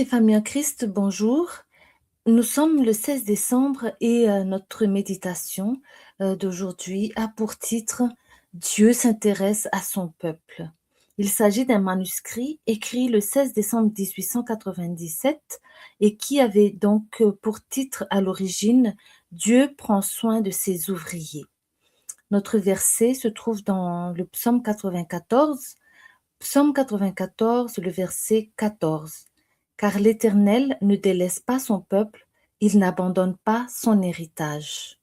et famille en Christ, bonjour. Nous sommes le 16 décembre et notre méditation d'aujourd'hui a pour titre Dieu s'intéresse à son peuple. Il s'agit d'un manuscrit écrit le 16 décembre 1897 et qui avait donc pour titre à l'origine Dieu prend soin de ses ouvriers. Notre verset se trouve dans le psaume 94. Psaume 94, le verset 14. Car l'Éternel ne délaisse pas son peuple, il n'abandonne pas son héritage.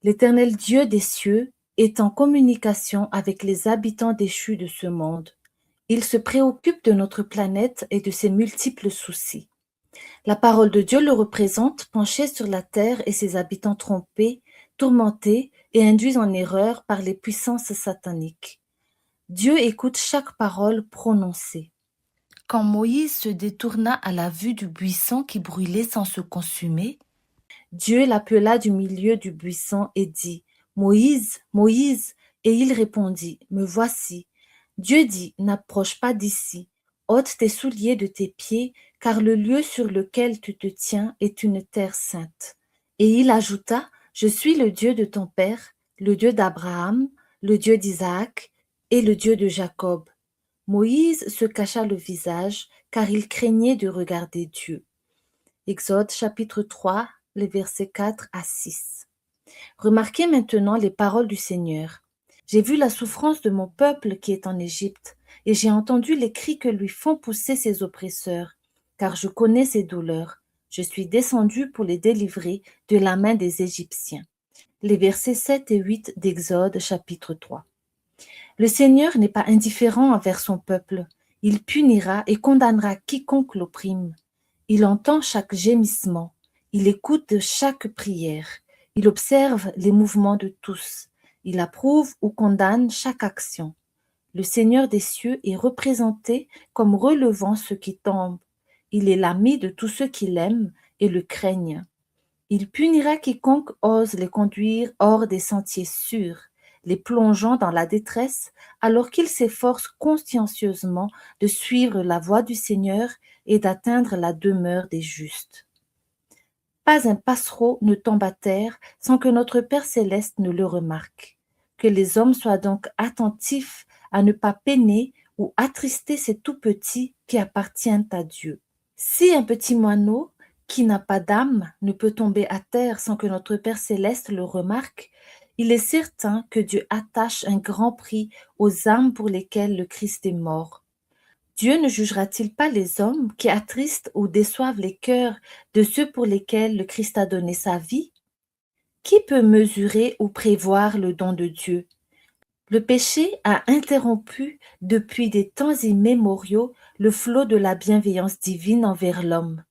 L'Éternel Dieu des cieux est en communication avec les habitants déchus de ce monde. Il se préoccupe de notre planète et de ses multiples soucis. La parole de Dieu le représente penché sur la terre et ses habitants trompés, tourmentés et induits en erreur par les puissances sataniques. Dieu écoute chaque parole prononcée. Quand Moïse se détourna à la vue du buisson qui brûlait sans se consumer, Dieu l'appela du milieu du buisson et dit, « Moïse, Moïse !» Et il répondit, « Me voici. » Dieu dit, « N'approche pas d'ici, ôte tes souliers de tes pieds, car le lieu sur lequel tu te tiens est une terre sainte. » Et il ajouta, « Je suis le Dieu de ton père, le Dieu d'Abraham, le Dieu d'Isaac et le Dieu de Jacob. » Moïse se cacha le visage, car il craignait de regarder Dieu. Exode chapitre 3, les versets 4 à 6. Remarquez maintenant les paroles du Seigneur. J'ai vu la souffrance de mon peuple qui est en Égypte, et j'ai entendu les cris que lui font pousser ses oppresseurs, car je connais ses douleurs. Je suis descendu pour les délivrer de la main des Égyptiens. Les versets 7 et 8 d'Exode chapitre 3. Le Seigneur n'est pas indifférent envers son peuple. Il punira et condamnera quiconque l'opprime. Il entend chaque gémissement. Il écoute chaque prière. Il observe les mouvements de tous. Il approuve ou condamne chaque action. Le Seigneur des cieux est représenté comme relevant ceux qui tombent. Il est l'ami de tous ceux qui l'aiment et le craignent. Il punira quiconque ose les conduire hors des sentiers sûrs, les plongeant dans la détresse, alors qu'ils s'efforcent consciencieusement de suivre la voie du Seigneur et d'atteindre la demeure des justes. Pas un passereau ne tombe à terre sans que notre Père céleste ne le remarque. Que les hommes soient donc attentifs à ne pas peiner ou attrister ces tout-petits qui appartiennent à Dieu. Si un petit moineau qui n'a pas d'âme ne peut tomber à terre sans que notre Père céleste le remarque, il est certain que Dieu attache un grand prix aux âmes pour lesquelles le Christ est mort. Dieu ne jugera-t-il pas les hommes qui attristent ou déçoivent les cœurs de ceux pour lesquels le Christ a donné sa vie? Qui peut mesurer ou prévoir le don de Dieu? Le péché a interrompu depuis des temps immémoriaux le flot de la bienveillance divine envers l'homme.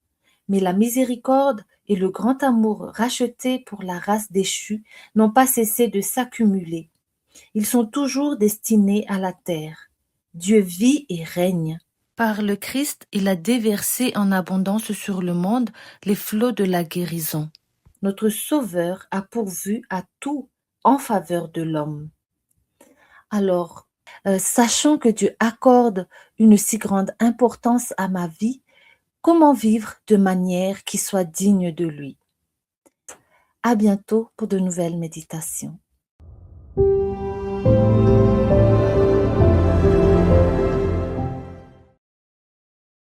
Mais la miséricorde et le grand amour racheté pour la race déchue n'ont pas cessé de s'accumuler. Ils sont toujours destinés à la terre. Dieu vit et règne. Par le Christ, il a déversé en abondance sur le monde les flots de la guérison. Notre Sauveur a pourvu à tout en faveur de l'homme. Alors, sachant que Dieu accorde une si grande importance à ma vie, comment vivre de manière qui soit digne de lui? À bientôt pour de nouvelles méditations.